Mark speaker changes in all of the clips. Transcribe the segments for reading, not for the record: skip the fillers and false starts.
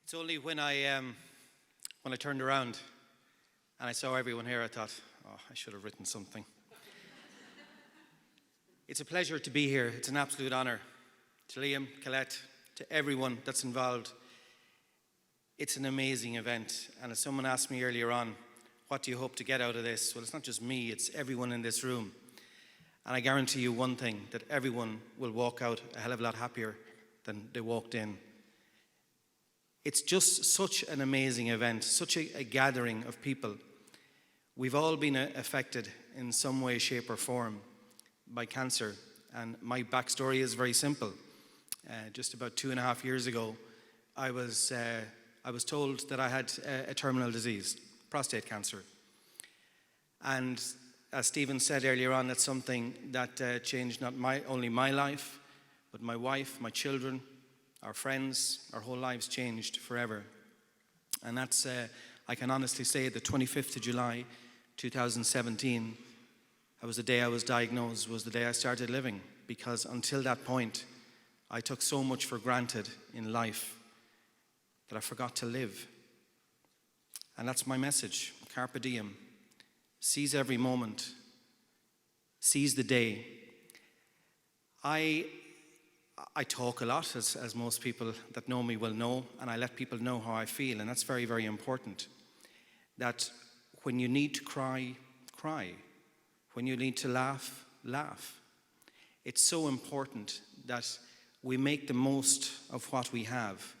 Speaker 1: It's only when I turned around and I saw everyone here, I thought, oh, I should have written something. It's a pleasure to be here. It's an absolute honour. To Liam, Colette, to everyone that's involved. It's an amazing event. And as someone asked me earlier on, what do you hope to get out of this? Well, it's not just me, it's everyone in this room. And I guarantee you one thing, that everyone will walk out a hell of a lot happier than they walked in. It's just such an amazing event, such a gathering of people. We've all been affected in some way, shape or form by cancer. And my backstory is very simple. Just about 2.5 years ago, I was told that I had a terminal disease, prostate cancer. And as Stephen said earlier on, that's something that changed not only my life, but my wife, my children, our friends, our whole lives changed forever. And that's, I can honestly say, the 25th of July, 2017, that was the day I was diagnosed, was the day I started living. Because until that point, I took so much for granted in life that I forgot to live. And that's my message, carpe diem. Seize every moment. Seize the day. I talk a lot, as most people that know me will know, and I let people know how I feel, and that's very, very important. That when you need to cry, cry. When you need to laugh, laugh. It's so important that we make the most of what we have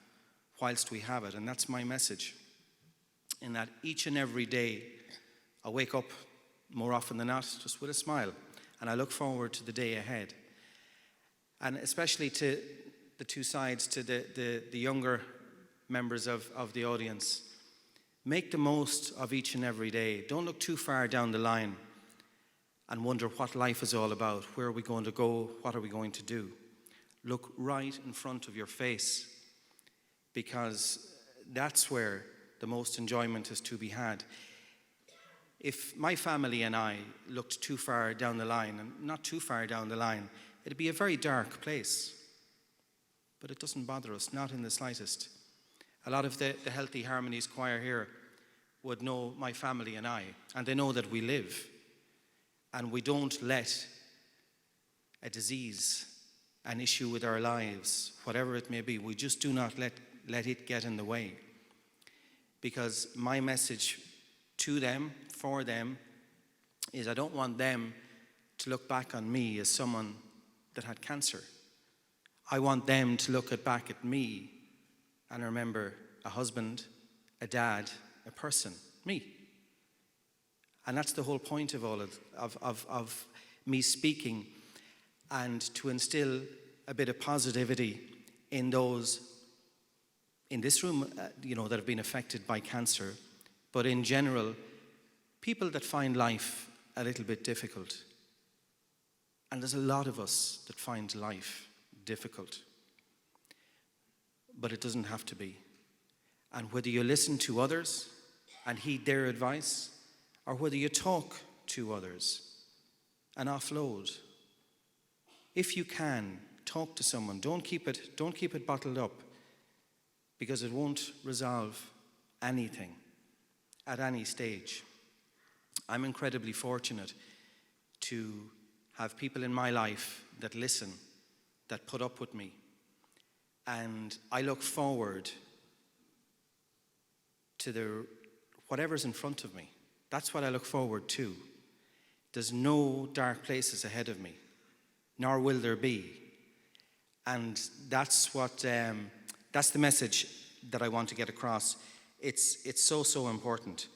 Speaker 1: whilst we have it, and that's my message. In that each and every day, I wake up more often than not just with a smile, and I look forward to the day ahead. And especially to the two sides, to the younger members of the audience, make the most of each and every day. Don't look too far down the line and wonder what life is all about. Where are we going to go? What are we going to do? Look right in front of your face, because that's where the most enjoyment is to be had. If my family and I looked too far down the line, and not too far down the line, it'd be a very dark place. But it doesn't bother us, not in the slightest. A lot of the Healthy Harmonies choir here would know my family and I, and they know that we live. And we don't let a disease, an issue with our lives, whatever it may be, we just do not let it get in the way. Because my message to them, for them, is I don't want them to look back on me as someone that had cancer. I want them to look back at me and remember a husband, a dad, a person, me. And that's the whole point of all of me speaking, and to instill a bit of positivity in those in this room, that have been affected by cancer, but in general, people that find life a little bit difficult. And there's a lot of us that find life difficult. But it doesn't have to be. And whether you listen to others and heed their advice, or whether you talk to others and offload, if you can, talk to someone. Don't keep it bottled up, because it won't resolve anything at any stage. I'm incredibly fortunate to have people in my life that listen, that put up with me. And I look forward to whatever's in front of me. That's what I look forward to. There's no dark places ahead of me, nor will there be. And that's that's the message that I want to get across. It's so important.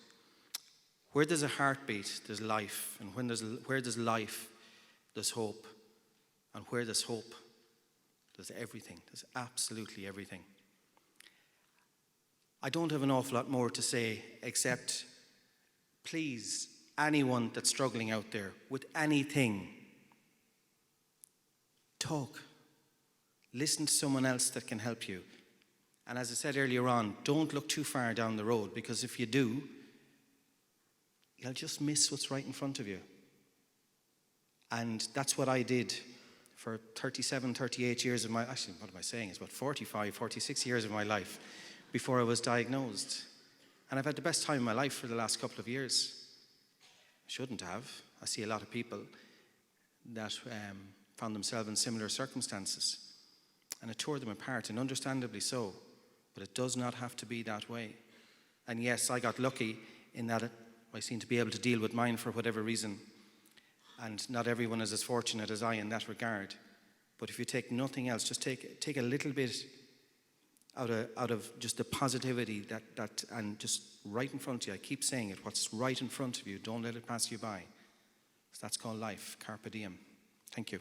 Speaker 1: Where there's a heartbeat, there's life. And where there's life, there's hope. And where there's hope, there's everything. There's absolutely everything. I don't have an awful lot more to say, except please, anyone that's struggling out there with anything, talk. Listen to someone else that can help you. And as I said earlier on, don't look too far down the road, because if you do, you'll just miss what's right in front of you. And that's what I did for 37, 38 years of my, actually, what am I saying? It's about 45, 46 years of my life before I was diagnosed. And I've had the best time of my life for the last couple of years. I shouldn't have. I see a lot of people that found themselves in similar circumstances, and it tore them apart, and understandably so. But it does not have to be that way. And yes, I got lucky in that I seem to be able to deal with mine for whatever reason. And not everyone is as fortunate as I in that regard. But if you take nothing else, just take a little bit out of just the positivity that and just right in front of you. I keep saying it, what's right in front of you, don't let it pass you by. So that's called life. Carpe diem. Thank you.